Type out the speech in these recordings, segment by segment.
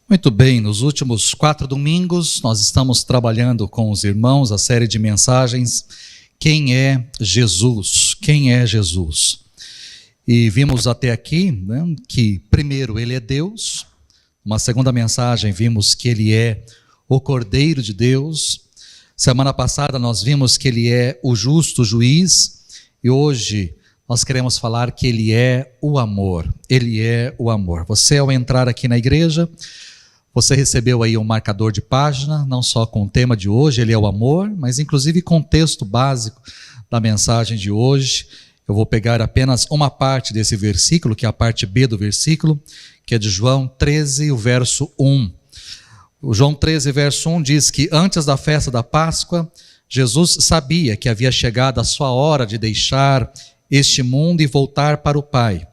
Muito bem, nos últimos 4 domingos nós estamos trabalhando com os irmãos a série de mensagens Quem é Jesus? Quem é Jesus? E vimos até aqui, que primeiro Ele é Deus. Uma segunda mensagem vimos que Ele é o Cordeiro de Deus. Semana passada nós vimos que Ele é o justo juiz. E hoje nós queremos falar que Ele é o amor. Ele é o amor. Você, ao entrar aqui na igreja, você recebeu aí um marcador de página, não só com o tema de hoje, Ele é o amor, mas inclusive com o texto básico da mensagem de hoje. Eu vou pegar apenas uma parte desse versículo, que é a parte B do versículo, que é de João 13, o verso 1. O João 13, verso 1 diz que antes da festa da Páscoa, Jesus sabia que havia chegado a sua hora de deixar este mundo e voltar para o Pai.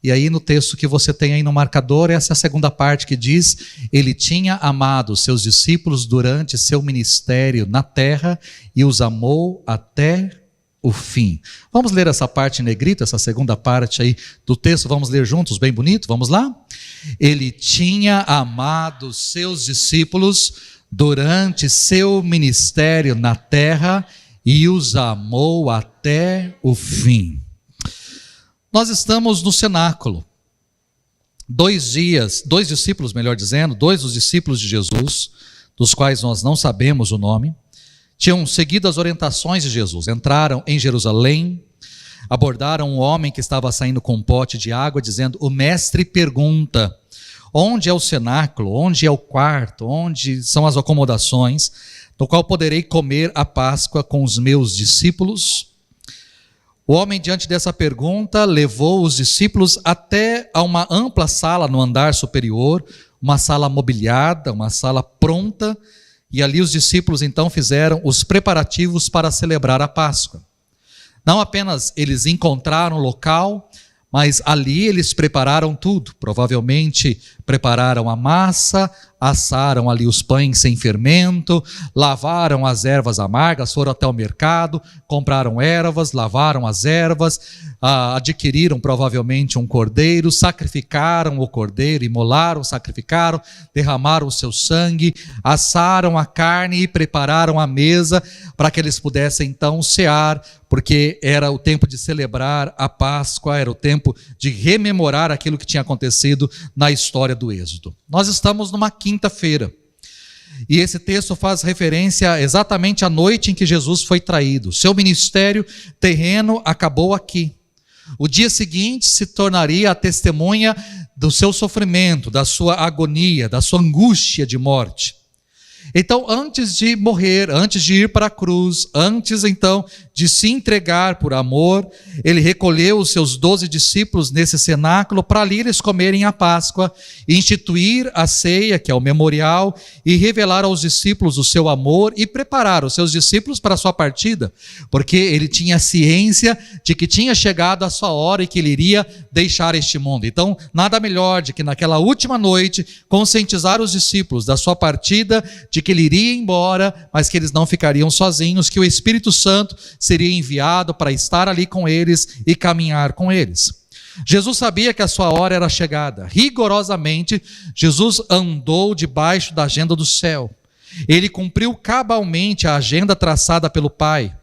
E aí no texto que você tem aí no marcador, essa é a segunda parte que diz: Ele tinha amado os seus discípulos durante seu ministério na terra e os amou até o fim. Vamos ler essa parte em negrito, essa segunda parte aí do texto, vamos ler juntos, bem bonito, vamos lá? Ele tinha amado os seus discípulos durante seu ministério na terra e os amou até o fim. Nós estamos no cenáculo. 2 discípulos, melhor dizendo, 2 dos discípulos de Jesus, dos quais nós não sabemos o nome, tinham seguido as orientações de Jesus. Entraram em Jerusalém, abordaram um homem que estava saindo com um pote de água, dizendo: o mestre pergunta, onde é o cenáculo, onde é o quarto, onde são as acomodações, no qual poderei comer a Páscoa com os meus discípulos? O homem, diante dessa pergunta, levou os discípulos até a uma ampla sala no andar superior, uma sala mobiliada, uma sala pronta, e ali os discípulos então fizeram os preparativos para celebrar a Páscoa. Não apenas eles encontraram o local, mas ali eles prepararam tudo. Provavelmente prepararam a massa, assaram ali os pães sem fermento, lavaram as ervas amargas, foram até o mercado, compraram ervas, lavaram as ervas, adquiriram provavelmente um cordeiro, sacrificaram o cordeiro, imolaram, sacrificaram, derramaram o seu sangue, assaram a carne e prepararam a mesa para que eles pudessem então cear, porque era o tempo de celebrar a Páscoa, era o tempo de rememorar aquilo que tinha acontecido na história do Êxodo. Nós estamos numa quinta-feira, e esse texto faz referência exatamente à noite em que Jesus foi traído. Seu ministério terreno acabou aqui. O dia seguinte se tornaria a testemunha do seu sofrimento, da sua agonia, da sua angústia de morte. Então, antes de morrer, antes de ir para a cruz, antes então de se entregar por amor, ele recolheu os seus 12 discípulos nesse cenáculo para ali eles comerem a Páscoa, instituir a ceia, que é o memorial, e revelar aos discípulos o seu amor e preparar os seus discípulos para a sua partida, porque ele tinha ciência de que tinha chegado a sua hora e que ele iria deixar este mundo. Então, nada melhor de que naquela última noite conscientizar os discípulos da sua partida, de que ele iria embora, mas que eles não ficariam sozinhos, que o Espírito Santo seria enviado para estar ali com eles e caminhar com eles. Jesus sabia que a sua hora era chegada. Rigorosamente, Jesus andou debaixo da agenda do céu. Ele cumpriu cabalmente a agenda traçada pelo Pai.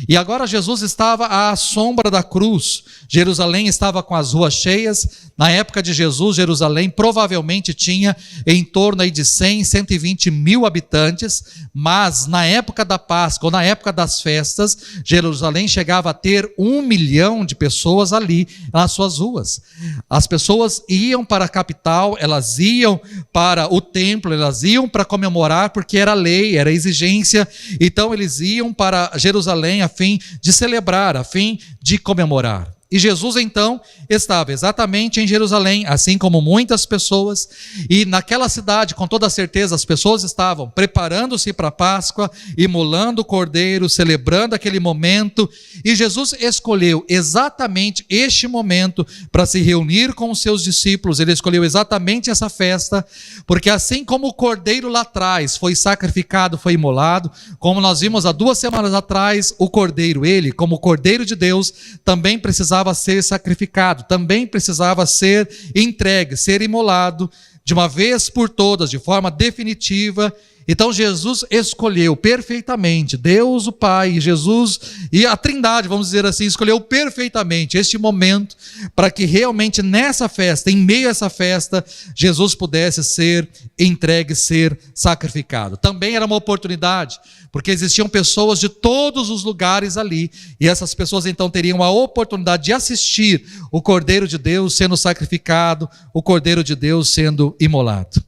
E agora Jesus estava à sombra da cruz. Jerusalém estava com as ruas cheias. Na época de Jesus, Jerusalém provavelmente tinha em torno aí de 100, 120 mil habitantes, mas na época da Páscoa, ou na época das festas, Jerusalém chegava a ter 1 milhão de pessoas ali nas suas ruas. As pessoas iam para a capital, elas iam para o templo, elas iam para comemorar, porque era lei, era exigência. Então eles iam para Jerusalém a fim de celebrar, a fim de comemorar. E Jesus então estava exatamente em Jerusalém, assim como muitas pessoas, e naquela cidade, com toda certeza, as pessoas estavam preparando-se para a Páscoa, imolando o cordeiro, celebrando aquele momento, e Jesus escolheu exatamente este momento para se reunir com os seus discípulos. Ele escolheu exatamente essa festa, porque assim como o cordeiro lá atrás foi sacrificado, foi imolado, como nós vimos há 2 semanas atrás, o cordeiro, ele, como o cordeiro de Deus, também precisava precisava ser sacrificado, também precisava ser entregue, ser imolado de uma vez por todas, de forma definitiva. Então Jesus escolheu perfeitamente, Deus o Pai, Jesus e a Trindade, vamos dizer assim, escolheu perfeitamente este momento para que realmente nessa festa, em meio a essa festa, Jesus pudesse ser entregue, ser sacrificado. Também era uma oportunidade, porque existiam pessoas de todos os lugares ali, e essas pessoas então teriam a oportunidade de assistir o Cordeiro de Deus sendo sacrificado, o Cordeiro de Deus sendo imolado.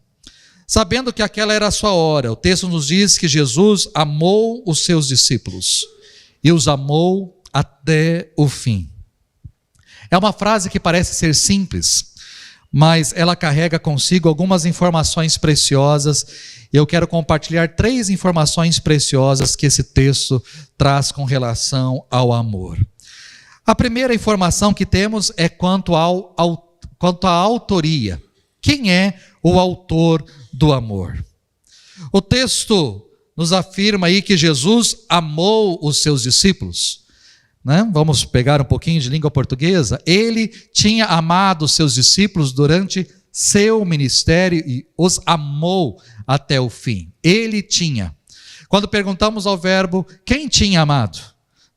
Sabendo que aquela era a sua hora, o texto nos diz que Jesus amou os seus discípulos e os amou até o fim. É uma frase que parece ser simples, mas ela carrega consigo algumas informações preciosas, e eu quero compartilhar 3 informações preciosas que esse texto traz com relação ao amor. A primeira informação que temos é quanto à autoria. Quem é o autor do amor? O texto nos afirma aí que Jesus amou os seus discípulos, né? Vamos pegar um pouquinho de língua portuguesa. Ele tinha amado os seus discípulos durante seu ministério e os amou até o fim. Ele tinha. Quando perguntamos ao verbo, quem tinha amado?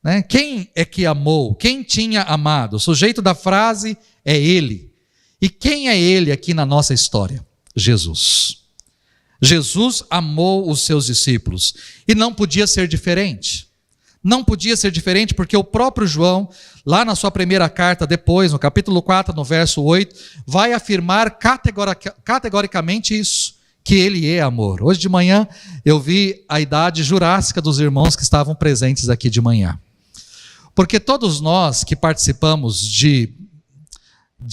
Né? Quem é que amou? Quem tinha amado? O sujeito da frase é ele. E quem é ele aqui na nossa história? Jesus. Jesus amou os seus discípulos e não podia ser diferente. Não podia ser diferente porque o próprio João, lá na sua primeira carta, depois, no capítulo 4, no verso 8, vai afirmar categoricamente isso, que ele é amor. Hoje de manhã eu vi a idade jurássica dos irmãos que estavam presentes aqui de manhã. Porque todos nós que participamos de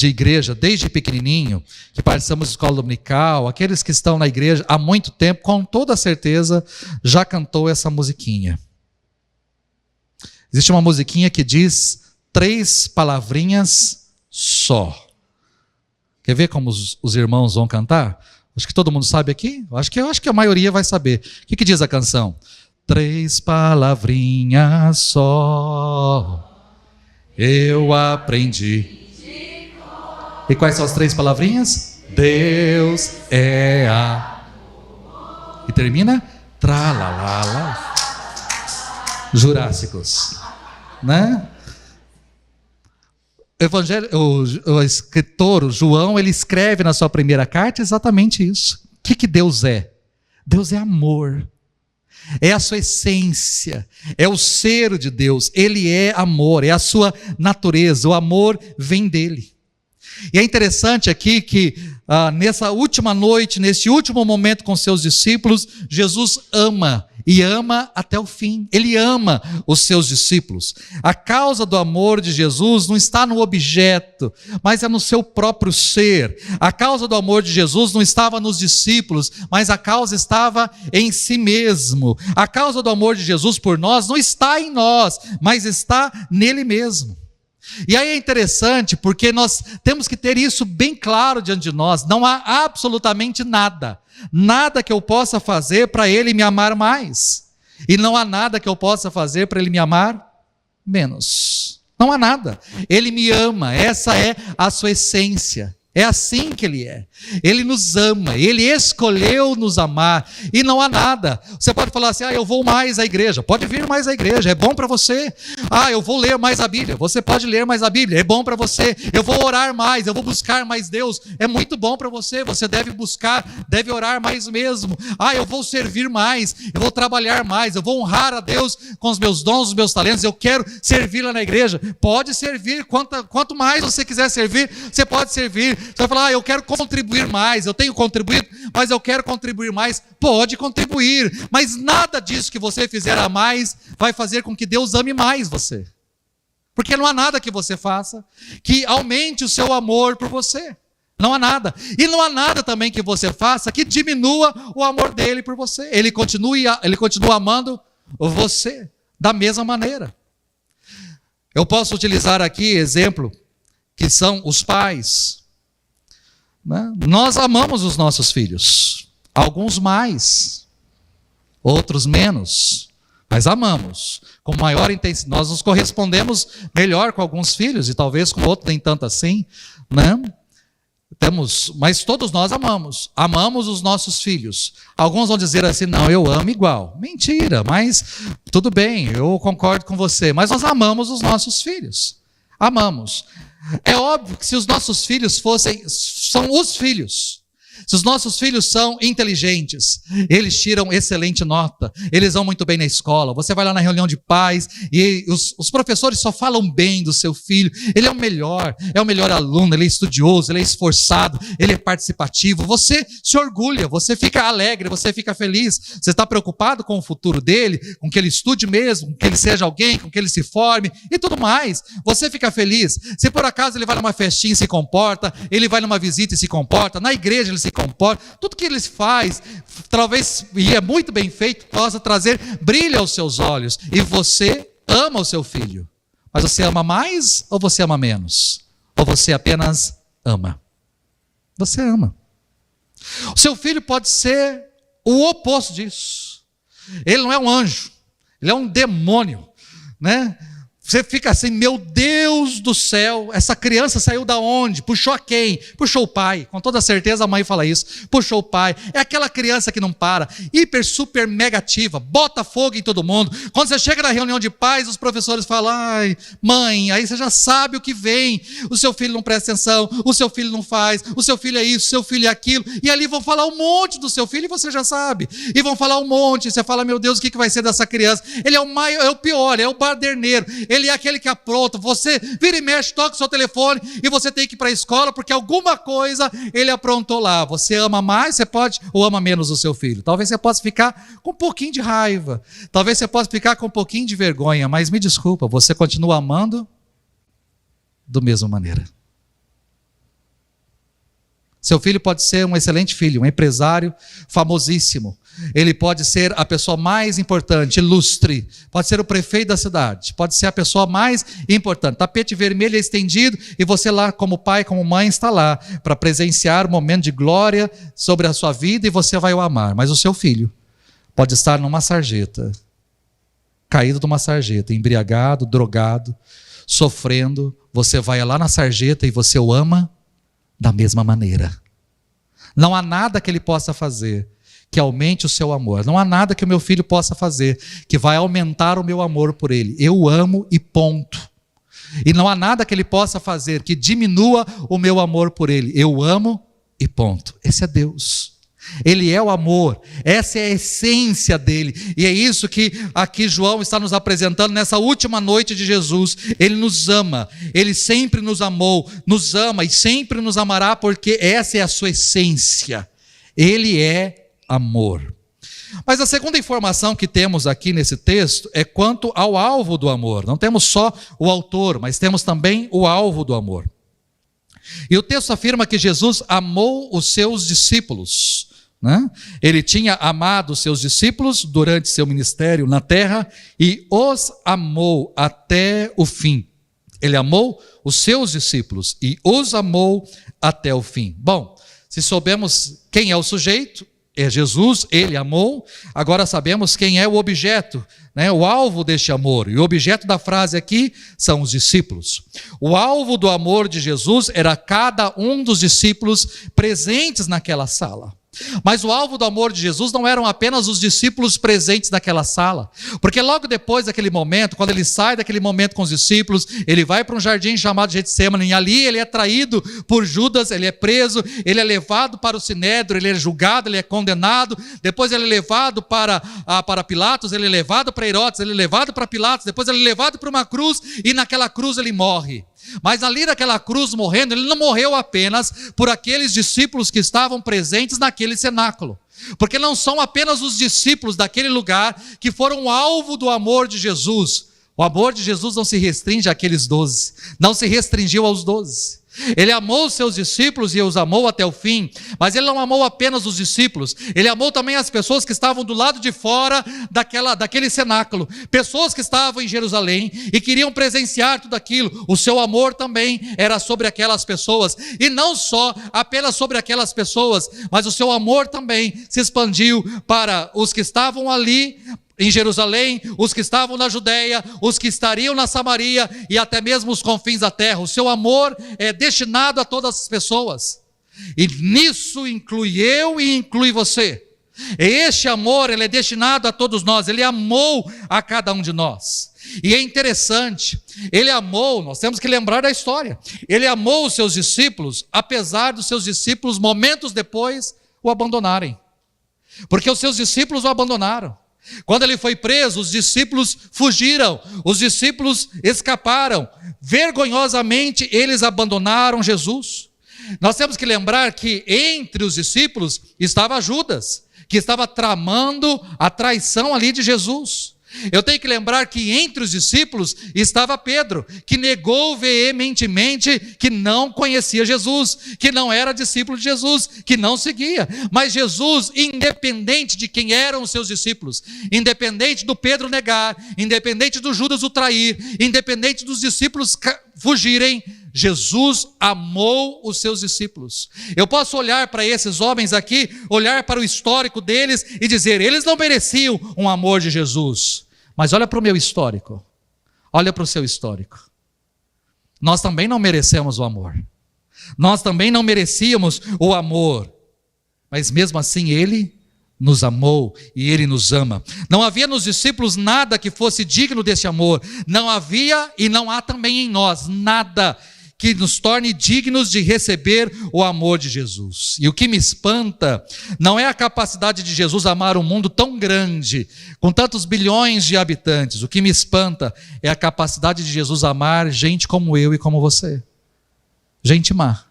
igreja desde pequenininho, que participamos de escola dominical, aqueles que estão na igreja há muito tempo, com toda certeza já cantou essa musiquinha. Existe uma musiquinha que diz 3 palavrinhas só. Quer ver como os irmãos vão cantar? Acho que todo mundo sabe aqui. Acho que a maioria vai saber. O que diz a canção? 3 palavrinhas só eu aprendi. E quais são as 3 palavrinhas? Deus é amor. E termina? Tralalala. Jurássicos. Né? O escritor, o João, ele escreve na sua primeira carta exatamente isso. O que Deus é? Deus é amor. É a sua essência. É o ser de Deus. Ele é amor. É a sua natureza. O amor vem dele. E é interessante aqui que nessa última noite, nesse último momento com seus discípulos, Jesus ama e ama até o fim. Ele ama os seus discípulos. A causa do amor de Jesus não está no objeto, mas é no seu próprio ser. A causa do amor de Jesus não estava nos discípulos, mas a causa estava em si mesmo. A causa do amor de Jesus por nós não está em nós, mas está nele mesmo. E aí é interessante porque nós temos que ter isso bem claro diante de nós. Não há absolutamente nada que eu possa fazer para ele me amar mais, e não há nada que eu possa fazer para ele me amar menos. Não há nada. Ele me ama, essa é a sua essência. É assim que ele é. Ele nos ama, ele escolheu nos amar, e não há nada. Você pode falar assim: eu vou mais à igreja. Pode vir mais à igreja, é bom para você. Eu vou ler mais a Bíblia. Você pode ler mais a Bíblia, é bom para você. Eu vou orar mais, eu vou buscar mais Deus. É muito bom para você. Você deve buscar, deve orar mais mesmo. Eu vou servir mais, eu vou trabalhar mais, eu vou honrar a Deus com os meus dons, os meus talentos. Eu quero servir lá na igreja. Pode servir, quanto mais você quiser servir, você pode servir. Você vai falar: eu quero contribuir mais, eu tenho contribuído, mas eu quero contribuir mais. Pode contribuir, mas nada disso que você fizer a mais vai fazer com que Deus ame mais você. Porque não há nada que você faça que aumente o seu amor por você. Não há nada. E não há nada também que você faça que diminua o amor dele por você. Ele continua amando você da mesma maneira. Eu posso utilizar aqui exemplo que são os pais. Nós amamos os nossos filhos, alguns mais, outros menos. mas amamos com maior intensidade. Nós nos correspondemos melhor com alguns filhos e talvez com outros nem tanto assim, né? Mas todos nós amamos os nossos filhos. Alguns vão dizer assim, não, eu amo igual. Mentira, mas tudo bem, eu concordo com você, mas nós amamos os nossos filhos. Amamos. É óbvio que se os nossos filhos são os filhos, se os nossos filhos são inteligentes, eles tiram excelente nota, eles vão muito bem na escola, você vai lá na reunião de pais e os professores só falam bem do seu filho, ele é o melhor aluno, ele é estudioso, ele é esforçado, ele é participativo, você se orgulha, você fica alegre, você fica feliz, você está preocupado com o futuro dele, com que ele estude mesmo, com que ele seja alguém, com que ele se forme e tudo mais, você fica feliz. Se por acaso ele vai numa festinha e se comporta, ele vai numa visita e se comporta, na igreja ele se comporta, tudo que ele faz, talvez, e é muito bem feito, possa trazer brilho aos seus olhos, e você ama o seu filho, mas você ama mais ou você ama menos? Ou você apenas ama? Você ama. O seu filho pode ser o oposto disso, ele não é um anjo, ele é um demônio, né? Você fica assim, meu Deus do céu, essa criança saiu da onde? Puxou a quem? Puxou o pai. Com toda certeza a mãe fala isso. Puxou o pai. É aquela criança que não para, hiper, super, mega ativa, bota fogo em todo mundo. Quando você chega na reunião de pais, os professores falam, ai, mãe, aí você já sabe o que vem. O seu filho não presta atenção, o seu filho não faz, o seu filho é isso, o seu filho é aquilo. E ali vão falar um monte do seu filho e você já sabe. E vão falar um monte, você fala, meu Deus, o que vai ser dessa criança? Ele é o maior, é o pior, é o baderneiro. Ele é aquele que apronta, você vira e mexe, toca o seu telefone e você tem que ir para a escola porque alguma coisa ele aprontou lá. Você ama mais, você pode, ou ama menos o seu filho? Talvez você possa ficar com um pouquinho de raiva, talvez você possa ficar com um pouquinho de vergonha, mas me desculpa, você continua amando da mesma maneira. Seu filho pode ser um excelente filho, um empresário famosíssimo. Ele pode ser a pessoa mais importante, ilustre. Pode ser o prefeito da cidade. Pode ser a pessoa mais importante. Tapete vermelho estendido e você lá, como pai, como mãe, está lá para presenciar um momento de glória sobre a sua vida e você vai o amar. Mas o seu filho pode estar numa sarjeta, caído numa sarjeta, embriagado, drogado, sofrendo. Você vai lá na sarjeta e você o ama da mesma maneira. Não há nada que ele possa fazer que aumente o seu amor. Não há nada que o meu filho possa fazer que vai aumentar o meu amor por ele. Eu o amo e ponto. E não há nada que ele possa fazer que diminua o meu amor por ele. Eu o amo e ponto. Esse é Deus. Ele é o amor, essa é a essência dele, e é isso que aqui João está nos apresentando nessa última noite de Jesus. Ele nos ama, ele sempre nos amou, nos ama e sempre nos amará, porque essa é a sua essência, ele é amor. Mas a segunda informação que temos aqui nesse texto é quanto ao alvo do amor. Não temos só o autor, mas temos também o alvo do amor. E o texto afirma que Jesus amou os seus discípulos, né? Ele tinha amado os seus discípulos durante seu ministério na terra e os amou até o fim. Ele amou os seus discípulos e os amou até o fim. Bom, se soubemos quem é o sujeito, é Jesus, ele amou. Agora sabemos quem é o objeto, né? O alvo deste amor. E o objeto da frase aqui são os discípulos. O alvo do amor de Jesus era cada um dos discípulos presentes naquela sala. Mas o alvo do amor de Jesus não eram apenas os discípulos presentes naquela sala, porque logo depois daquele momento, quando ele sai daquele momento com os discípulos, ele vai para um jardim chamado Getsêmani, e ali ele é traído por Judas, ele é preso, ele é levado para o Sinédrio, ele é julgado, ele é condenado, depois ele é levado para Pilatos, ele é levado para Herodes, ele é levado para Pilatos, depois ele é levado para uma cruz, e naquela cruz ele morre. Mas ali naquela cruz morrendo, ele não morreu apenas por aqueles discípulos que estavam presentes naquele cenáculo, porque não são apenas os discípulos daquele lugar que foram alvo do amor de Jesus. O amor de Jesus não se restringe àqueles 12, não se restringiu aos 12. Ele amou os seus discípulos e os amou até o fim, mas ele não amou apenas os discípulos, ele amou também as pessoas que estavam do lado de fora daquele cenáculo, pessoas que estavam em Jerusalém e queriam presenciar tudo aquilo. O seu amor também era sobre aquelas pessoas, e não só apenas sobre aquelas pessoas, mas o seu amor também se expandiu para os que estavam ali em Jerusalém, os que estavam na Judéia, os que estariam na Samaria e até mesmo os confins da terra. O seu amor é destinado a todas as pessoas. E nisso inclui eu e inclui você. Este amor, ele é destinado a todos nós. Ele amou a cada um de nós. E é interessante, ele amou, nós temos que lembrar da história. Ele amou os seus discípulos, apesar dos seus discípulos, momentos depois, o abandonarem. Porque os seus discípulos o abandonaram. Quando ele foi preso, os discípulos fugiram, os discípulos escaparam. Vergonhosamente, eles abandonaram Jesus. Nós temos que lembrar que entre os discípulos estava Judas, que estava tramando a traição ali de Jesus. Eu tenho que lembrar que entre os discípulos estava Pedro, que negou veementemente que não conhecia Jesus, que não era discípulo de Jesus, que não seguia. Mas Jesus, independente de quem eram os seus discípulos, independente do Pedro negar, independente do Judas o trair, independente dos discípulos fugirem, Jesus amou os seus discípulos. Eu posso olhar para esses homens aqui, olhar para o histórico deles e dizer, eles não mereciam um amor de Jesus. Mas olha para o meu histórico, olha para o seu histórico. Nós também não merecemos o amor. Nós também não merecíamos o amor. Mas mesmo assim Ele nos amou e Ele nos ama. Não havia nos discípulos nada que fosse digno desse amor. Não havia e não há também em nós nada que nos torne dignos de receber o amor de Jesus. E o que me espanta não é a capacidade de Jesus amar um mundo tão grande, com tantos bilhões de habitantes. O que me espanta é a capacidade de Jesus amar gente como eu e como você. Gente má.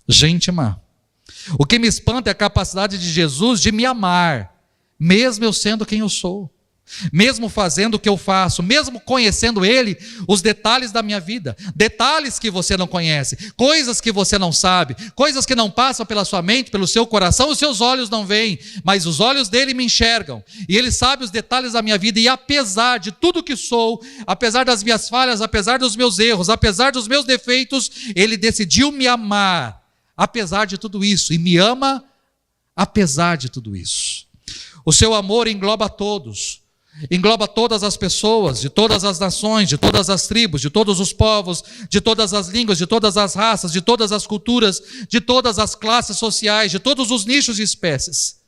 Gente má. O que me espanta é a capacidade de Jesus de me amar, mesmo eu sendo quem eu sou. Mesmo fazendo o que eu faço, mesmo conhecendo Ele, os detalhes da minha vida, detalhes que você não conhece, coisas que você não sabe, coisas que não passam pela sua mente, pelo seu coração, os seus olhos não veem, mas os olhos dele me enxergam, e Ele sabe os detalhes da minha vida, e apesar de tudo que sou, apesar das minhas falhas, apesar dos meus erros, apesar dos meus defeitos, Ele decidiu me amar, apesar de tudo isso, e me ama apesar de tudo isso. O seu amor engloba todos, engloba todas as pessoas, de todas as nações, de todas as tribos, de todos os povos, de todas as línguas, de todas as raças, de todas as culturas, de todas as classes sociais, de todos os nichos e espécies.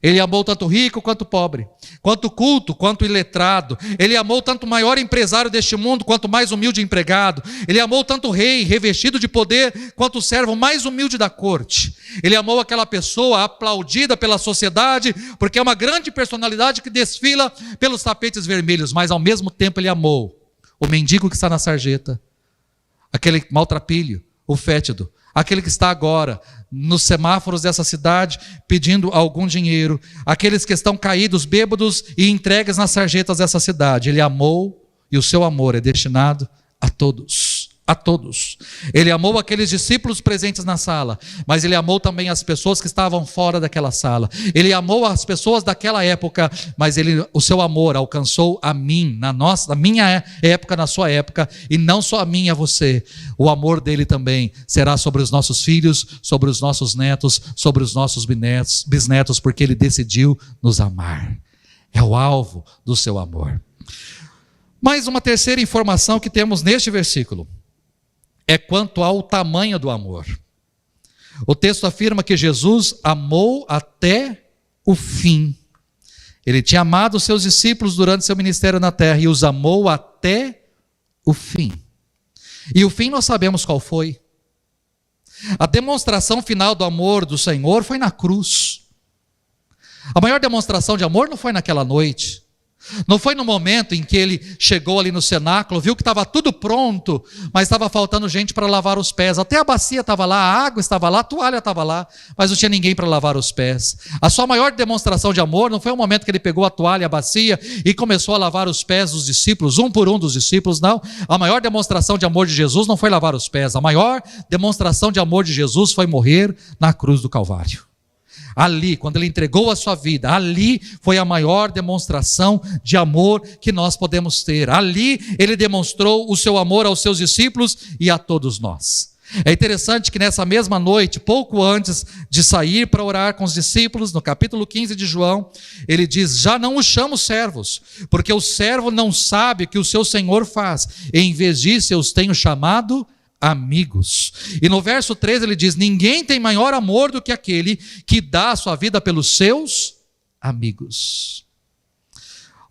Ele amou tanto rico quanto pobre, quanto culto, quanto iletrado. Ele amou tanto maior empresário deste mundo, quanto mais humilde empregado. Ele amou tanto rei revestido de poder, quanto o servo mais humilde da corte. Ele amou aquela pessoa aplaudida pela sociedade, porque é uma grande personalidade que desfila pelos tapetes vermelhos, mas ao mesmo tempo ele amou o mendigo que está na sarjeta, aquele maltrapilho, o fétido, aquele que está agora nos semáforos dessa cidade pedindo algum dinheiro, aqueles que estão caídos, bêbados e entregues nas sarjetas dessa cidade. Ele amou, e o seu amor é destinado a todos. A todos. Ele amou aqueles discípulos presentes na sala, mas ele amou também as pessoas que estavam fora daquela sala. Ele amou as pessoas daquela época, mas o seu amor alcançou a mim, na minha época, na sua época, e não só a mim e a você. O amor dele também será sobre os nossos filhos, sobre os nossos netos, sobre os nossos bisnetos, porque ele decidiu nos amar. É o alvo do seu amor. Mais uma terceira informação que temos neste versículo é quanto ao tamanho do amor. O texto afirma que Jesus amou até o fim. Ele tinha amado os seus discípulos durante seu ministério na terra e os amou até o fim. E o fim nós sabemos qual foi. A demonstração final do amor do Senhor foi na cruz. A maior demonstração de amor não foi naquela noite. Não foi no momento em que ele chegou ali no cenáculo, viu que estava tudo pronto, mas estava faltando gente para lavar os pés. Até a bacia estava lá, a água estava lá, a toalha estava lá, mas não tinha ninguém para lavar os pés. A sua maior demonstração de amor não foi o momento que ele pegou a toalha e a bacia e começou a lavar os pés dos discípulos, um por um dos discípulos, não. A maior demonstração de amor de Jesus não foi lavar os pés. A maior demonstração de amor de Jesus foi morrer na cruz do Calvário. Ali, quando ele entregou a sua vida, ali foi a maior demonstração de amor que nós podemos ter. Ali ele demonstrou o seu amor aos seus discípulos e a todos nós. É interessante que nessa mesma noite, pouco antes de sair para orar com os discípulos, no capítulo 15 de João, ele diz: já não os chamo servos, porque o servo não sabe o que o seu senhor faz, e em vez disso eu os tenho chamado amigos. E no verso 13 ele diz: ninguém tem maior amor do que aquele que dá a sua vida pelos seus amigos.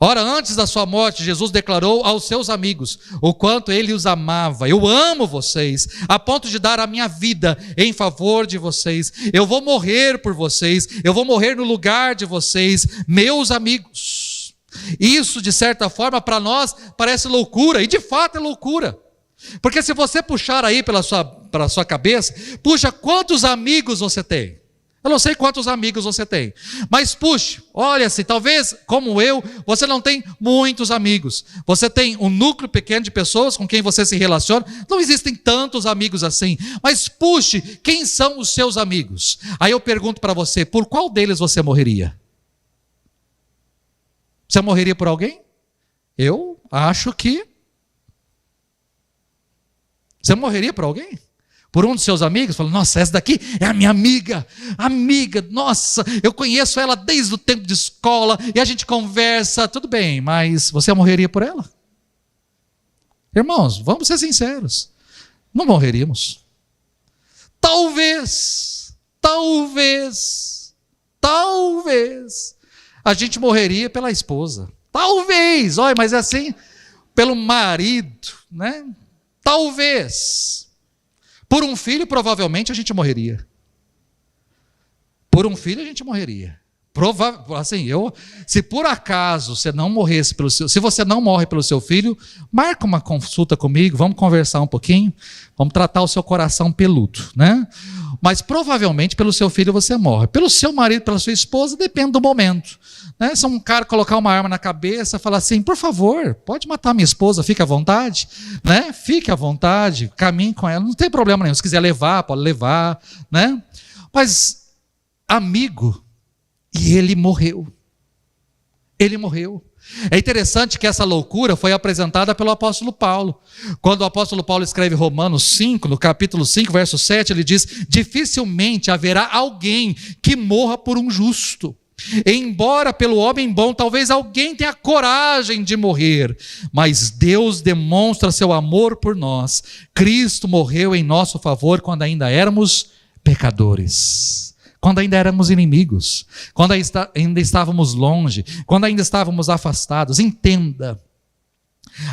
Ora, antes da sua morte, Jesus declarou aos seus amigos o quanto ele os amava. Eu amo vocês, a ponto de dar a minha vida em favor de vocês. Eu vou morrer por vocês, eu vou morrer no lugar de vocês, meus amigos. Isso, de certa forma, para nós parece loucura, e de fato é loucura. Porque se você puxar aí pela sua cabeça, puxa, quantos amigos você tem? Eu não sei quantos amigos você tem, mas puxe, olha assim, talvez como eu, você não tem muitos amigos. Você tem um núcleo pequeno de pessoas com quem você se relaciona, não existem tantos amigos assim, mas puxe, quem são os seus amigos? Aí eu pergunto para você, por qual deles você morreria? Você morreria por alguém? Eu acho que... Você morreria por alguém? Por um dos seus amigos? Fala, nossa, essa daqui é a minha amiga, nossa, eu conheço ela desde o tempo de escola, e a gente conversa, tudo bem, mas você morreria por ela? Irmãos, vamos ser sinceros, não morreríamos. Talvez, a gente morreria pela esposa, talvez, olha, mas é assim, pelo marido, né? Talvez. Por um filho, provavelmente, a gente morreria. Por um filho, a gente morreria. Se por acaso você não morresse se você não morre pelo seu filho, marca uma consulta comigo, vamos conversar um pouquinho, vamos tratar o seu coração peludo, né? Mas provavelmente pelo seu filho você morre. Pelo seu marido, pela sua esposa, depende do momento. Né? Se um cara colocar uma arma na cabeça, falar assim, por favor, pode matar minha esposa, fique à vontade, né? Fique à vontade, caminhe com ela, não tem problema nenhum. Se quiser levar, pode levar, né? Mas amigo, e ele morreu. Ele morreu. É interessante que essa loucura foi apresentada pelo apóstolo Paulo. Quando o apóstolo Paulo escreve Romanos 5, no capítulo 5, verso 7, ele diz: dificilmente haverá alguém que morra por um justo. Embora pelo homem bom, talvez alguém tenha coragem de morrer, mas Deus demonstra seu amor por nós. Cristo morreu em nosso favor quando ainda éramos pecadores, quando ainda éramos inimigos, quando ainda estávamos longe, quando ainda estávamos afastados. Entenda,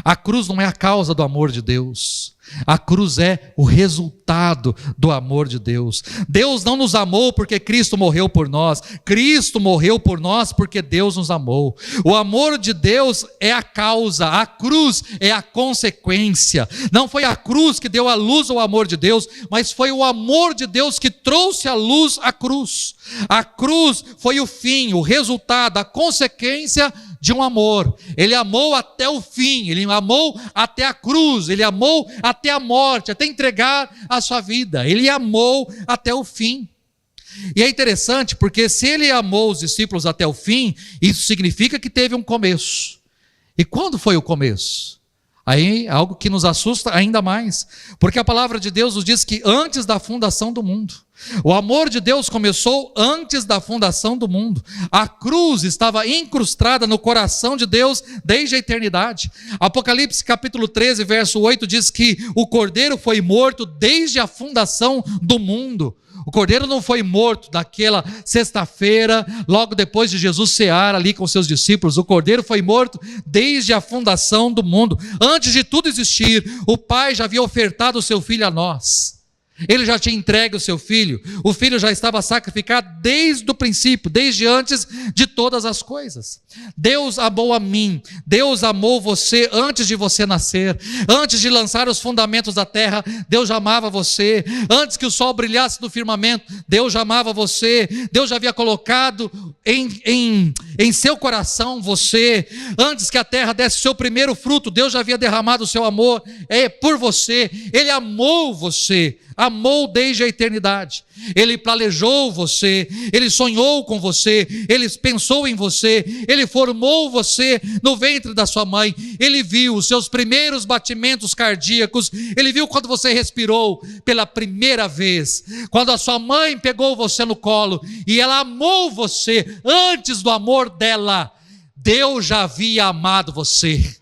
a cruz não é a causa do amor de Deus, a cruz é o resultado do amor de Deus. Deus não nos amou porque Cristo morreu por nós, Cristo morreu por nós porque Deus nos amou. O amor de Deus é a causa, a cruz é a consequência. Não foi a cruz que deu à luz ao amor de Deus, mas foi o amor de Deus que trouxe à luz a cruz. A cruz foi o fim, o resultado, a consequência de um amor. Ele amou até o fim, ele amou até a cruz, ele amou até a morte, até entregar a sua vida. Ele amou até o fim. E é interessante porque se ele amou os discípulos até o fim, isso significa que teve um começo. E quando foi o começo? Aí algo que nos assusta ainda mais, porque a palavra de Deus nos diz que antes da fundação do mundo, o amor de Deus começou antes da fundação do mundo. A cruz estava incrustada no coração de Deus desde a eternidade. Apocalipse capítulo 13, verso 8 diz que o Cordeiro foi morto desde a fundação do mundo. O Cordeiro não foi morto naquela sexta-feira, logo depois de Jesus cear ali com seus discípulos. O Cordeiro foi morto desde a fundação do mundo. Antes de tudo existir, o Pai já havia ofertado o seu Filho a nós. Ele já tinha entregue o seu filho. O filho já estava sacrificado desde o princípio, desde antes de todas as coisas. Deus amou a mim, Deus amou você antes de você nascer. Antes de lançar os fundamentos da terra, Deus já amava você. Antes que o sol brilhasse no firmamento, Deus já amava você. Deus já havia colocado em em seu coração você, antes que a terra desse o seu primeiro fruto, Deus já havia derramado o seu amor por você. Ele amou você, amou desde a eternidade. Ele planejou você, Ele sonhou com você, Ele pensou em você, Ele formou você no ventre da sua mãe. Ele viu os seus primeiros batimentos cardíacos, Ele viu quando você respirou pela primeira vez, quando a sua mãe pegou você no colo e ela amou você antes do amor dela. Deus já havia amado você.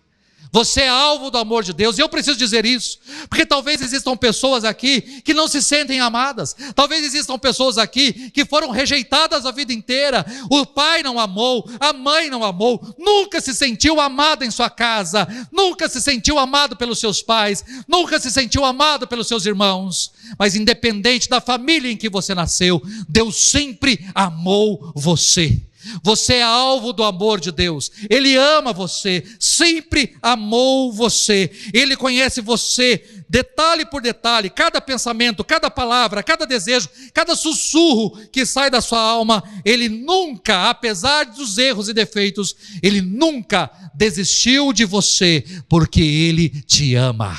Você é alvo do amor de Deus, e eu preciso dizer isso, porque talvez existam pessoas aqui que não se sentem amadas, talvez existam pessoas aqui que foram rejeitadas a vida inteira, o pai não amou, a mãe não amou, nunca se sentiu amado em sua casa, nunca se sentiu amado pelos seus pais, nunca se sentiu amado pelos seus irmãos, mas independente da família em que você nasceu, Deus sempre amou você. Você é alvo do amor de Deus, Ele ama você, sempre amou você, Ele conhece você, detalhe por detalhe, cada pensamento, cada palavra, cada desejo, cada sussurro que sai da sua alma. Ele nunca, apesar dos erros e defeitos, Ele nunca desistiu de você, porque Ele te ama.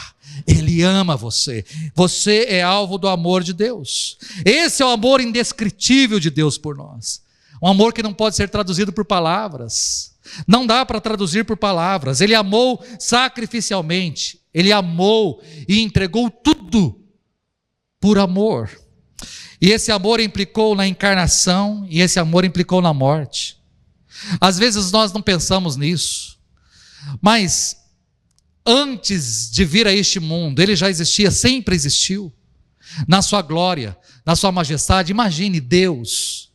Ele ama você, você é alvo do amor de Deus. Esse é o amor indescritível de Deus por nós. Um amor que não pode ser traduzido por palavras. Não dá para traduzir por palavras. Ele amou sacrificialmente. Ele amou e entregou tudo por amor. E esse amor implicou na encarnação, e esse amor implicou na morte. Às vezes nós não pensamos nisso, mas antes de vir a este mundo, Ele já existia, sempre existiu. Na sua glória, na sua majestade. Imagine Deus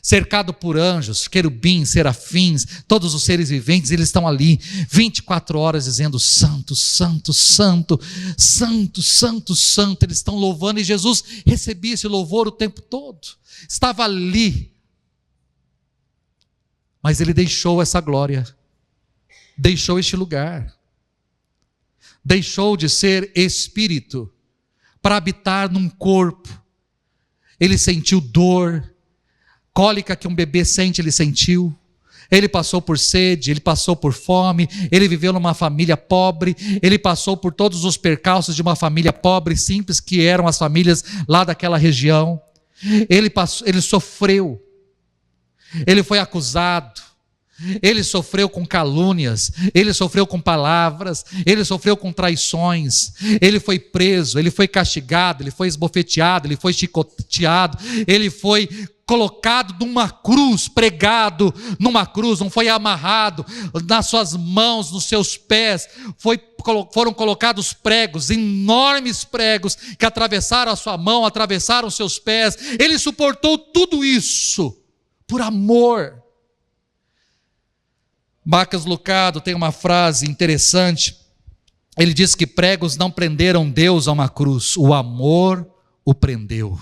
cercado por anjos, querubins, serafins, todos os seres viventes, eles estão ali 24 horas dizendo santo, santo, santo, santo, santo, santo. Eles estão louvando, e Jesus recebia esse louvor o tempo todo, estava ali, mas Ele deixou essa glória, deixou este lugar, deixou de ser espírito para habitar num corpo. Ele sentiu dor, cólica que um bebê sente, Ele sentiu. Ele passou por sede, Ele passou por fome, Ele viveu numa família pobre, Ele passou por todos os percalços de uma família pobre, simples, que eram as famílias lá daquela região. Ele sofreu, Ele foi acusado, Ele sofreu com calúnias, Ele sofreu com palavras, Ele sofreu com traições, Ele foi preso, Ele foi castigado, Ele foi esbofeteado, Ele foi chicoteado, Ele foi colocado numa cruz, pregado numa cruz, não foi amarrado nas suas mãos, nos seus pés, foram colocados pregos, enormes pregos, que atravessaram a sua mão, atravessaram os seus pés. Ele suportou tudo isso por amor. Marcos Lucado tem uma frase interessante, ele diz que pregos não prenderam Deus a uma cruz, o amor o prendeu.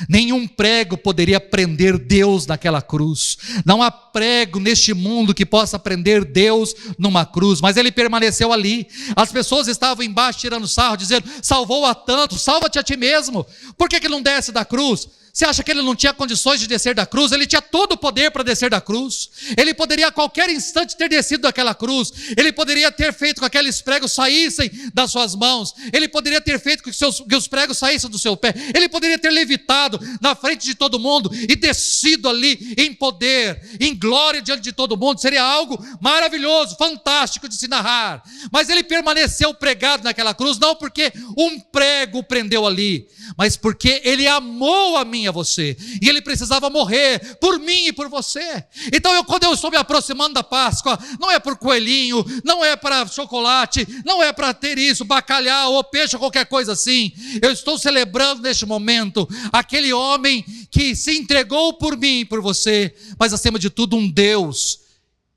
Nenhum prego poderia prender Deus naquela cruz. Não há prego neste mundo que possa prender Deus numa cruz, mas Ele permaneceu ali. As pessoas estavam embaixo tirando sarro, dizendo: salvou a tanto, salva-te a ti mesmo. Por que não desce da cruz? Você acha que Ele não tinha condições de descer da cruz? Ele tinha todo o poder para descer da cruz. Ele poderia a qualquer instante ter descido daquela cruz. Ele poderia ter feito com que aqueles pregos saíssem das suas mãos. Ele poderia ter feito com que os pregos saíssem do seu pé. Ele poderia ter levitado na frente de todo mundo e descido ali em poder, em glória diante de todo mundo. Seria algo maravilhoso, fantástico de se narrar. Mas Ele permaneceu pregado naquela cruz, não porque um prego o prendeu ali, mas porque Ele amou a mim e a você, e Ele precisava morrer por mim e por você. Então quando eu estou me aproximando da Páscoa, não é por coelhinho, não é para chocolate, não é para ter isso, bacalhau ou peixe ou qualquer coisa assim. Eu estou celebrando neste momento aquele homem que se entregou por mim e por você, mas acima de tudo um Deus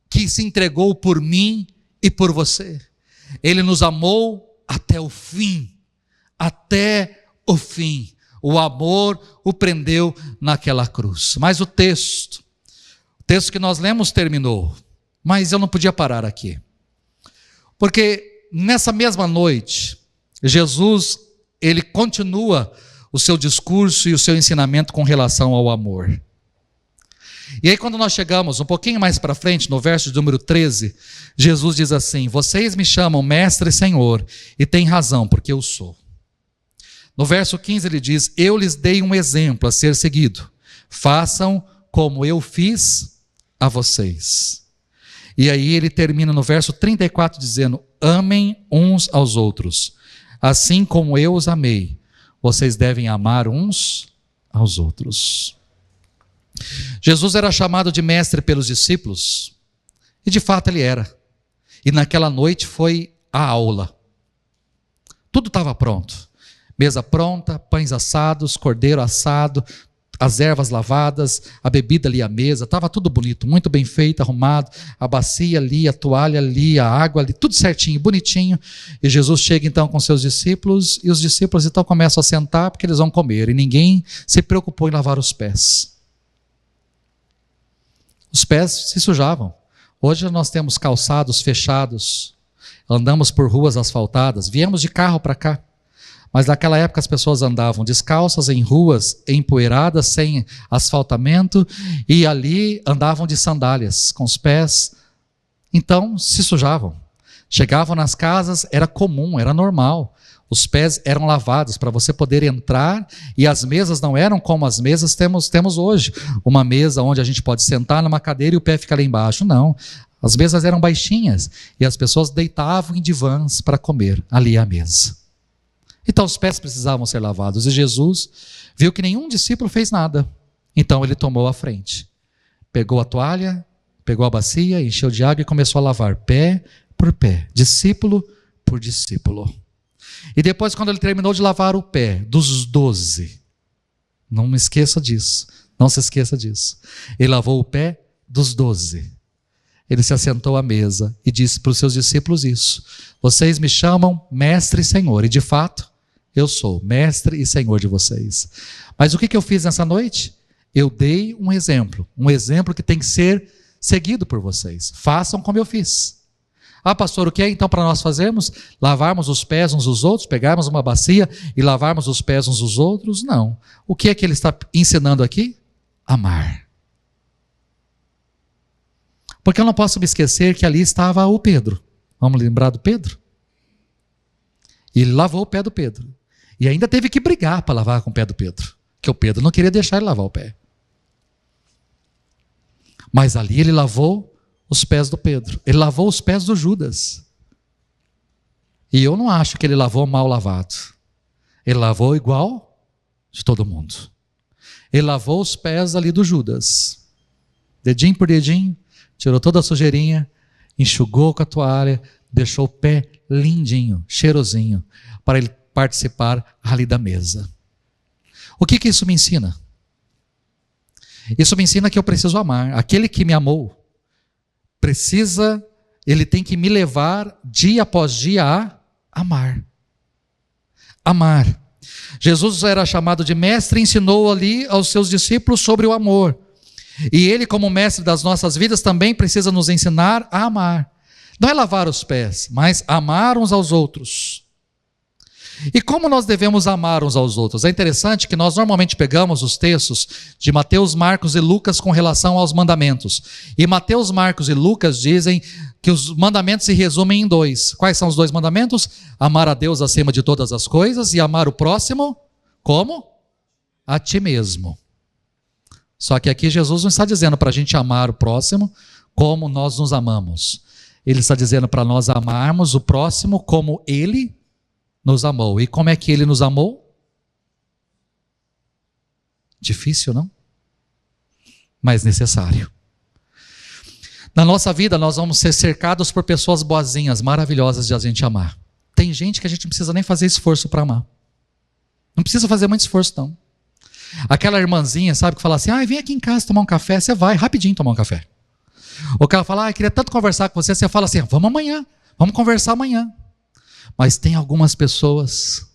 que se entregou por mim e por você. Ele nos amou até o fim, até o fim. O amor o prendeu naquela cruz. Mas o texto que nós lemos terminou, mas eu não podia parar aqui, porque nessa mesma noite, Jesus, Ele continua o seu discurso e o seu ensinamento com relação ao amor. E aí quando nós chegamos um pouquinho mais para frente, no verso de número 13, Jesus diz assim: vocês me chamam mestre e senhor, e têm razão, porque eu sou. No verso 15 ele diz: eu lhes dei um exemplo a ser seguido, façam como eu fiz a vocês. E aí ele termina no verso 34 dizendo: amem uns aos outros, assim como eu os amei, vocês devem amar uns aos outros. Jesus era chamado de mestre pelos discípulos, e de fato ele era. E naquela noite foi a aula. Tudo estava pronto. Mesa pronta, pães assados, cordeiro assado, as ervas lavadas, a bebida ali à mesa, estava tudo bonito, muito bem feito, arrumado, a bacia ali, a toalha ali, a água ali, tudo certinho, bonitinho. E Jesus chega então com seus discípulos, e os discípulos então começam a sentar porque eles vão comer, e ninguém se preocupou em lavar os pés. Os pés se sujavam. Hoje nós temos calçados fechados, andamos por ruas asfaltadas, viemos de carro para cá. Mas naquela época as pessoas andavam descalças em ruas empoeiradas, sem asfaltamento, e ali andavam de sandálias, com os pés. Então se sujavam. Chegavam nas casas, era comum, era normal. Os pés eram lavados para você poder entrar, e as mesas não eram como as mesas temos hoje. Uma mesa onde a gente pode sentar numa cadeira e o pé fica lá embaixo. Não, as mesas eram baixinhas, e as pessoas deitavam em divãs para comer ali à mesa. Então os pés precisavam ser lavados, e Jesus viu que nenhum discípulo fez nada. Então ele tomou a frente, pegou a toalha, pegou a bacia, encheu de água e começou a lavar pé por pé, discípulo por discípulo. E depois, quando ele terminou de lavar o pé dos 12, não me esqueça disso, não se esqueça disso, ele lavou o pé dos 12. Ele se assentou à mesa e disse para os seus discípulos isso: vocês me chamam mestre e senhor, e de fato eu sou mestre e senhor de vocês. Mas o que eu fiz nessa noite? Eu dei um exemplo que tem que ser seguido por vocês. Façam como eu fiz. Ah, pastor, o que é então para nós fazermos? Lavarmos os pés uns dos outros, pegarmos uma bacia e lavarmos os pés uns dos outros? Não. O que é que ele está ensinando aqui? Amar. Porque eu não posso me esquecer que ali estava o Pedro. Vamos lembrar do Pedro? E ele lavou o pé do Pedro. E ainda teve que brigar para lavar com o pé do Pedro, que o Pedro não queria deixar ele lavar o pé. Mas ali ele lavou os pés do Pedro. Ele lavou os pés do Judas. E eu não acho que ele lavou mal lavado. Ele lavou igual de todo mundo. Ele lavou os pés ali do Judas. Dedinho por dedinho, tirou toda a sujeirinha, enxugou com a toalha, deixou o pé lindinho, cheirosinho, para ele participar ali da mesa. O que isso me ensina? Isso me ensina que eu preciso amar. Aquele que me amou, ele tem que me levar dia após dia a amar. Amar. Jesus era chamado de mestre e ensinou ali aos seus discípulos sobre o amor. E ele, como mestre das nossas vidas, também precisa nos ensinar a amar. Não é lavar os pés, mas amar uns aos outros. E como nós devemos amar uns aos outros? É interessante que nós normalmente pegamos os textos de Mateus, Marcos e Lucas com relação aos mandamentos. E Mateus, Marcos e Lucas dizem que os mandamentos se resumem em 2. Quais são os 2 mandamentos? Amar a Deus acima de todas as coisas e amar o próximo como? A ti mesmo. Só que aqui Jesus não está dizendo para a gente amar o próximo como nós nos amamos. Ele está dizendo para nós amarmos o próximo como ele nos amou. E como é que ele nos amou? Difícil, não? Mas necessário. Na nossa vida nós vamos ser cercados por pessoas boazinhas, maravilhosas de a gente amar. Tem gente que a gente não precisa nem fazer esforço para amar. Não precisa fazer muito esforço, não. Aquela irmãzinha, sabe, que fala assim: vem aqui em casa tomar um café. Você vai rapidinho tomar um café. O cara fala: eu queria tanto conversar com você. Você fala assim: vamos amanhã, vamos conversar amanhã. Mas tem algumas pessoas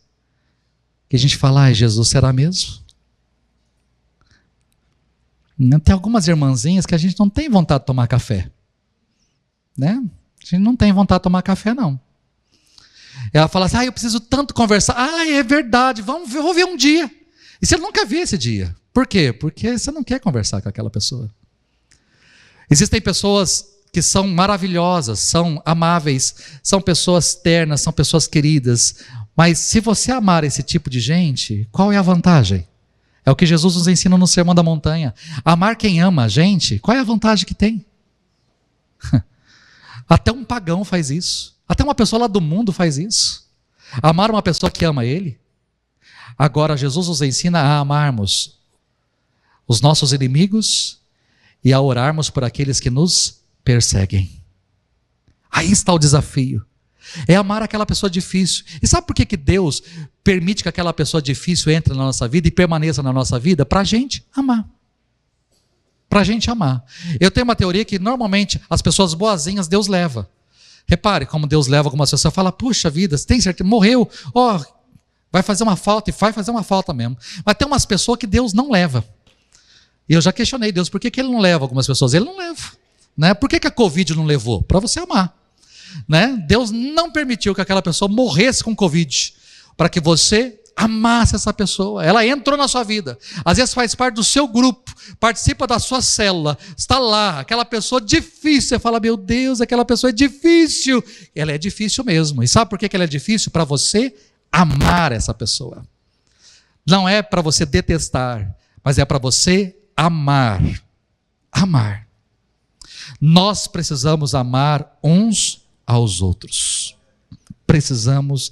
que a gente fala: Jesus, será mesmo? Tem algumas irmãzinhas que a gente não tem vontade de tomar café, né? A gente não tem vontade de tomar café, não. Ela fala assim: eu preciso tanto conversar. É verdade, vou ver um dia. E você nunca vê esse dia. Por quê? Porque você não quer conversar com aquela pessoa. Existem pessoas que são maravilhosas, são amáveis, são pessoas ternas, são pessoas queridas, mas se você amar esse tipo de gente, qual é a vantagem? É o que Jesus nos ensina no Sermão da Montanha. Amar quem ama a gente, qual é a vantagem que tem? Até um pagão faz isso. Até uma pessoa lá do mundo faz isso. Amar uma pessoa que ama ele. Agora Jesus nos ensina a amarmos os nossos inimigos e a orarmos por aqueles que nos perseguem. Aí está o desafio. É amar aquela pessoa difícil. E sabe por que Deus permite que aquela pessoa difícil entre na nossa vida e permaneça na nossa vida? Para a gente amar. Para a gente amar. Eu tenho uma teoria que normalmente as pessoas boazinhas Deus leva. Repare como Deus leva algumas pessoas. Fala, puxa vida, você tem certeza? Morreu. Vai fazer uma falta, e vai fazer uma falta mesmo. Mas tem umas pessoas que Deus não leva. E eu já questionei Deus, por que Ele não leva algumas pessoas? Ele não leva. Né? Por que a Covid não levou? Para você amar. Né? Deus não permitiu que aquela pessoa morresse com Covid, para que você amasse essa pessoa. Ela entrou na sua vida, às vezes faz parte do seu grupo, participa da sua célula, está lá, aquela pessoa difícil, você fala, meu Deus, aquela pessoa é difícil. Ela é difícil mesmo. E sabe por que ela é difícil? Para você amar essa pessoa. Não é para você detestar, mas é para você amar. Amar. Nós precisamos amar uns aos outros. Precisamos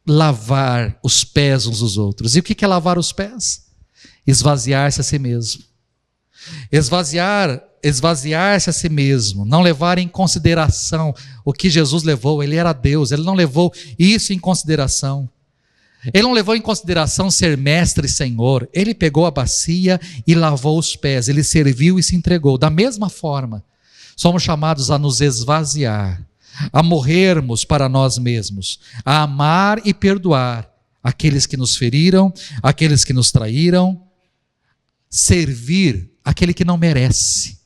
lavar os pés uns dos outros. E o que é lavar os pés? Esvaziar-se a si mesmo. Esvaziar-se a si mesmo. Não levar em consideração o que Jesus levou. Ele era Deus, ele não levou isso em consideração. Ele não levou em consideração ser mestre e senhor. Ele pegou a bacia e lavou os pés. Ele serviu e se entregou. Da mesma forma, somos chamados a nos esvaziar, a morrermos para nós mesmos, a amar e perdoar aqueles que nos feriram, aqueles que nos traíram, servir aquele que não merece.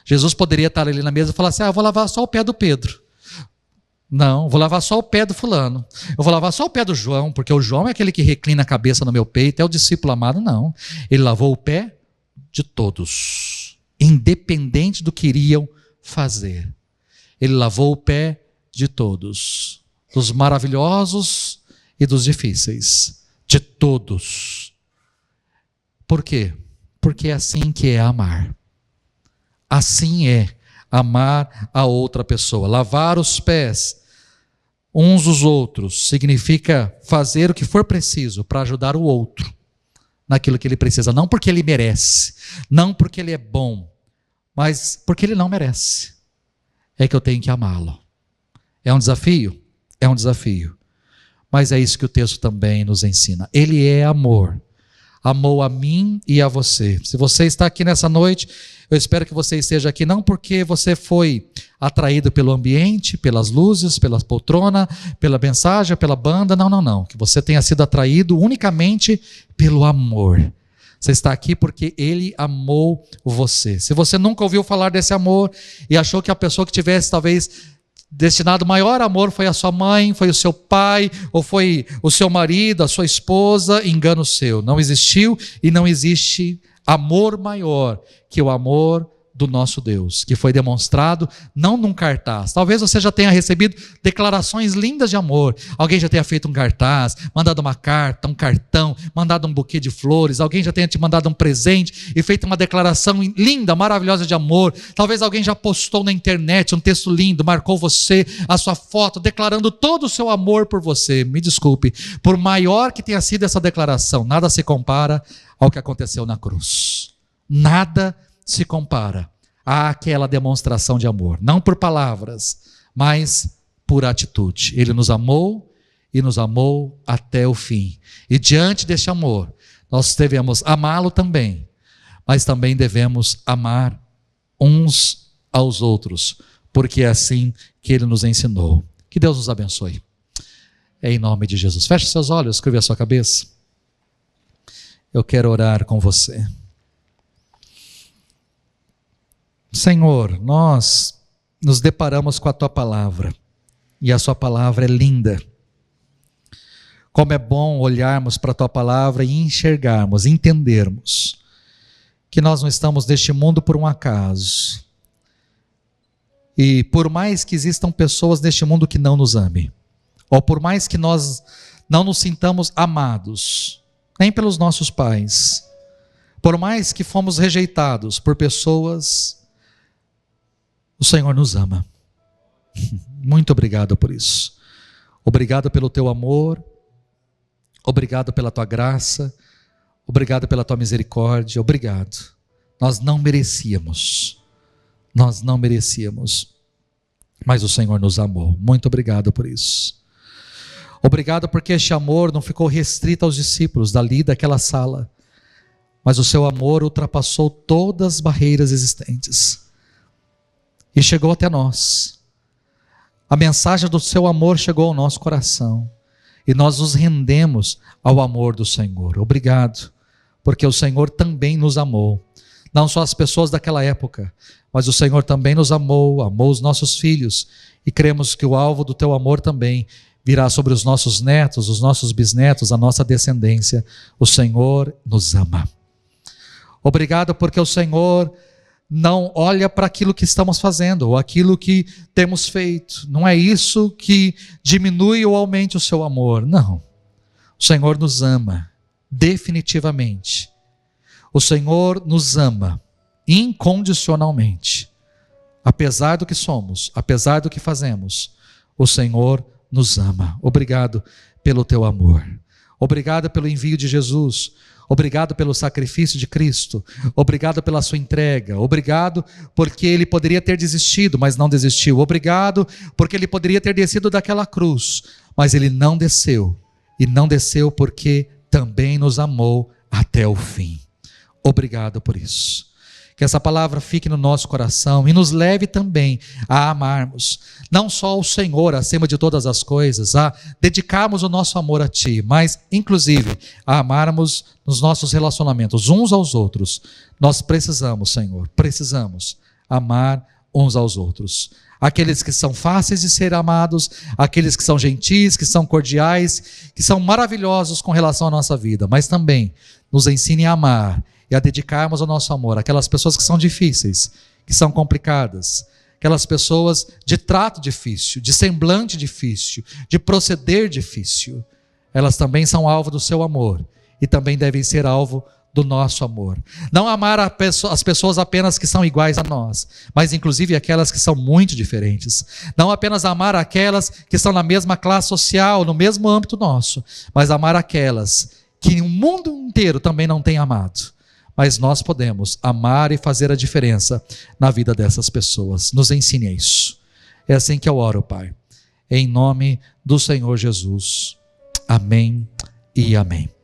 Jesus poderia estar ali na mesa e falar assim, eu vou lavar só o pé do Pedro. Não, vou lavar só o pé do fulano. Eu vou lavar só o pé do João, porque o João é aquele que reclina a cabeça no meu peito, é o discípulo amado. Não, ele lavou o pé de todos, independente do que iriam fazer. Ele lavou o pé de todos, dos maravilhosos e dos difíceis, de todos. Por quê? Porque é assim que é amar. Assim é amar a outra pessoa. Lavar os pés uns dos outros significa fazer o que for preciso para ajudar o outro naquilo que ele precisa. Não porque ele merece, não porque ele é bom, mas porque ele não merece. É que eu tenho que amá-lo. É um desafio? É um desafio. Mas é isso que o texto também nos ensina. Ele é amor. Amou a mim e a você. Se você está aqui nessa noite, eu espero que você esteja aqui não porque você foi atraído pelo ambiente, pelas luzes, pela poltrona, pela mensagem, pela banda. Não. Que você tenha sido atraído unicamente pelo amor. Você está aqui porque Ele amou você. Se você nunca ouviu falar desse amor e achou que a pessoa que tivesse talvez destinado maior amor foi a sua mãe, foi o seu pai, ou foi o seu marido, a sua esposa, engano seu. Não existiu e não existe amor maior que o amor do nosso Deus, que foi demonstrado não num cartaz. Talvez você já tenha recebido declarações lindas de amor. Alguém já tenha feito um cartaz, mandado uma carta, um cartão, mandado um buquê de flores. Alguém já tenha te mandado um presente e feito uma declaração linda, maravilhosa de amor. Talvez alguém já postou na internet um texto lindo, marcou você, a sua foto, declarando todo o seu amor por você. Me desculpe, por maior que tenha sido essa declaração, nada se compara ao que aconteceu na cruz. Nada se compara àquela demonstração de amor, não por palavras, mas por atitude. Ele nos amou e nos amou até o fim. E diante deste amor, nós devemos amá-lo também, mas também devemos amar uns aos outros, porque é assim que Ele nos ensinou. Que Deus nos abençoe. É em nome de Jesus. Feche seus olhos, curve a sua cabeça. Eu quero orar com você. Senhor, nós nos deparamos com a Tua palavra, e a Sua palavra é linda. Como é bom olharmos para a Tua palavra e enxergarmos, entendermos que nós não estamos neste mundo por um acaso. E por mais que existam pessoas neste mundo que não nos amem, ou por mais que nós não nos sintamos amados, nem pelos nossos pais, por mais que fomos rejeitados por pessoas, o Senhor nos ama. Muito obrigado por isso. Obrigado pelo teu amor, obrigado pela tua graça, obrigado pela tua misericórdia, obrigado. Nós não merecíamos, mas o Senhor nos amou. Muito obrigado por isso. Obrigado porque este amor não ficou restrito aos discípulos dali daquela sala, mas o seu amor ultrapassou todas as barreiras existentes e chegou até nós. A mensagem do seu amor chegou ao nosso coração e nós nos rendemos ao amor do Senhor. Obrigado, porque o Senhor também nos amou. Não só as pessoas daquela época, mas o Senhor também nos amou, amou os nossos filhos, e cremos que o alvo do teu amor também virá sobre os nossos netos, os nossos bisnetos, a nossa descendência. O Senhor nos ama. Obrigado porque o Senhor não olha para aquilo que estamos fazendo, ou aquilo que temos feito. Não é isso que diminui ou aumente o seu amor, não. O Senhor nos ama, definitivamente. O Senhor nos ama incondicionalmente. Apesar do que somos, apesar do que fazemos, o Senhor nos ama. Obrigado pelo teu amor. Obrigado pelo envio de Jesus. Obrigado pelo sacrifício de Cristo. Obrigado pela sua entrega. Obrigado porque ele poderia ter desistido, mas não desistiu. Obrigado porque ele poderia ter descido daquela cruz, mas ele não desceu. E não desceu porque também nos amou até o fim. Obrigado por isso. Que essa palavra fique no nosso coração e nos leve também a amarmos, não só o Senhor acima de todas as coisas, a dedicarmos o nosso amor a Ti, mas inclusive a amarmos nos nossos relacionamentos uns aos outros. Nós precisamos, Senhor, precisamos amar uns aos outros. Aqueles que são fáceis de ser amados, aqueles que são gentis, que são cordiais, que são maravilhosos com relação à nossa vida, mas também nos ensine a amar e a dedicarmos o nosso amor àquelas pessoas que são difíceis, que são complicadas, aquelas pessoas de trato difícil, de semblante difícil, de proceder difícil. Elas também são alvo do seu amor e também devem ser alvo do nosso amor. Não amar as pessoas apenas que são iguais a nós, mas inclusive aquelas que são muito diferentes. Não apenas amar aquelas que estão na mesma classe social, no mesmo âmbito nosso, mas amar aquelas que o mundo inteiro também não tem amado. Mas nós podemos amar e fazer a diferença na vida dessas pessoas. Nos ensine isso. É assim que eu oro, Pai. Em nome do Senhor Jesus. Amém e amém.